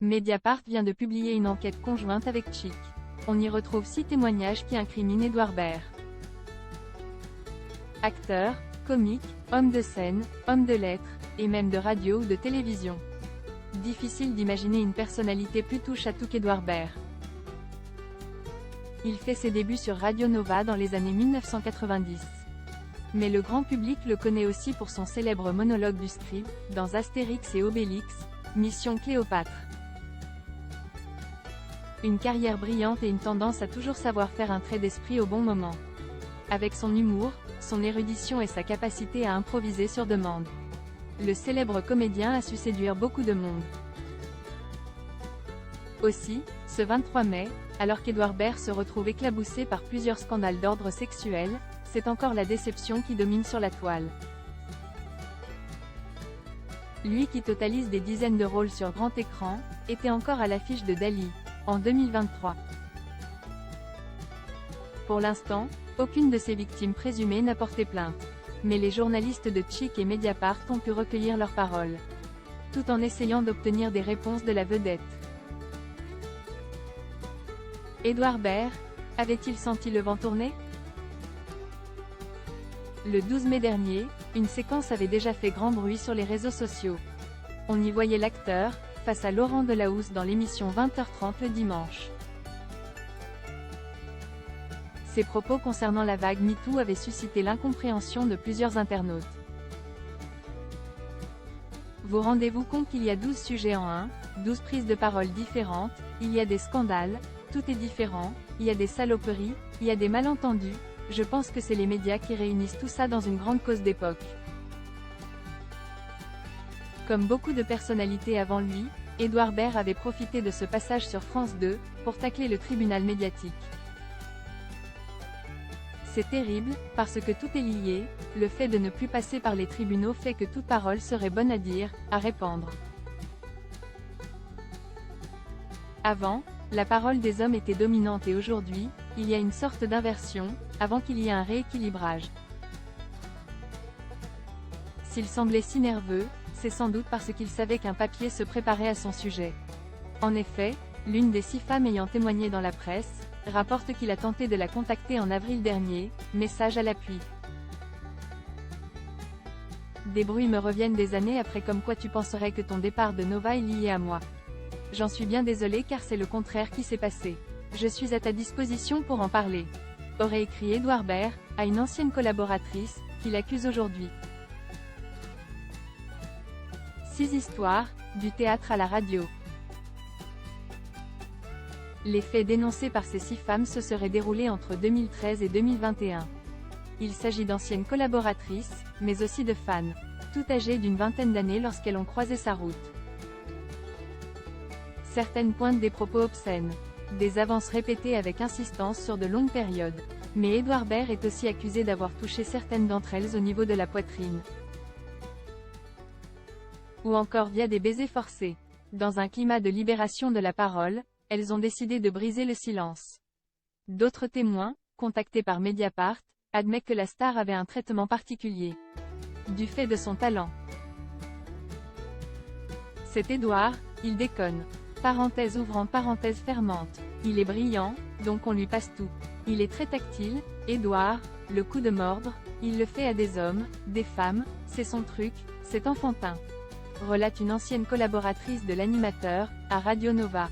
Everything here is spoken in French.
Mediapart vient de publier une enquête conjointe avec Chic. On y retrouve 6 témoignages qui incriminent Edouard Baird. Acteur, comique, homme de scène, homme de lettres, et même de radio ou de télévision. Difficile d'imaginer une personnalité plus touche-à-tout qu'Edouard Baird. Il fait ses débuts sur Radio Nova dans les années 1990. Mais le grand public le connaît aussi pour son célèbre monologue du scribe, dans Astérix et Obélix, Mission Cléopâtre. Une carrière brillante et une tendance à toujours savoir faire un trait d'esprit au bon moment. Avec son humour, son érudition et sa capacité à improviser sur demande. Le célèbre comédien a su séduire beaucoup de monde. Aussi, ce 23 mai, alors qu'Edouard Baird se retrouve éclaboussé par plusieurs scandales d'ordre sexuel, c'est encore la déception qui domine sur la toile. Lui qui totalise des dizaines de rôles sur grand écran, était encore à l'affiche de Dali, en 2023. Pour l'instant, aucune de ses victimes présumées n'a porté plainte. Mais les journalistes de Chic et Mediapart ont pu recueillir leurs paroles. Tout en essayant d'obtenir des réponses de la vedette. Edouard Baird, avait-il senti le vent tourner? Le 12 mai dernier, une séquence avait déjà fait grand bruit sur les réseaux sociaux. On y voyait l'acteur, face à Laurent Delahousse dans l'émission 20h30 le dimanche. Ses propos concernant la vague MeToo avaient suscité l'incompréhension de plusieurs internautes. Vous rendez-vous compte qu'il y a 12 sujets en un, 12 prises de parole différentes, il y a des scandales, tout est différent, il y a des saloperies, il y a des malentendus, je pense que c'est les médias qui réunissent tout ça dans une grande cause d'époque. Comme beaucoup de personnalités avant lui, Edouard Baird avait profité de ce passage sur France 2, pour tacler le tribunal médiatique. C'est terrible, parce que tout est lié, le fait de ne plus passer par les tribunaux fait que toute parole serait bonne à dire, à répandre. Avant, la parole des hommes était dominante et aujourd'hui, il y a une sorte d'inversion, avant qu'il y ait un rééquilibrage. S'il semblait si nerveux, c'est sans doute parce qu'il savait qu'un papier se préparait à son sujet. En effet, l'une des 6 femmes ayant témoigné dans la presse, rapporte qu'il a tenté de la contacter en avril dernier, message à l'appui. Des bruits me reviennent des années après comme quoi tu penserais que ton départ de Nova est lié à moi. J'en suis bien désolé car c'est le contraire qui s'est passé. Je suis à ta disposition pour en parler. Aurait écrit Edouard Baird, à une ancienne collaboratrice, qui l'accuse aujourd'hui. 6 histoires, du théâtre à la radio. Les faits dénoncés par ces 6 femmes se seraient déroulés entre 2013 et 2021. Il s'agit d'anciennes collaboratrices, mais aussi de fans, toutes âgées d'une vingtaine d'années lorsqu'elles ont croisé sa route. Certaines pointent des propos obscènes, des avances répétées avec insistance sur de longues périodes. Mais Edouard Baird est aussi accusé d'avoir touché certaines d'entre elles au niveau de la poitrine. Ou encore via des baisers forcés. Dans un climat de libération de la parole, elles ont décidé de briser le silence. D'autres témoins, contactés par Mediapart, admettent que la star avait un traitement particulier. Du fait de son talent. C'est Edouard, il déconne. Parenthèse ouvrant parenthèse fermante. Il est brillant, donc on lui passe tout. Il est très tactile, Edouard, le coup de mordre, il le fait à des hommes, des femmes, c'est son truc, c'est enfantin. Relate une ancienne collaboratrice de l'animateur, à Radio Nova.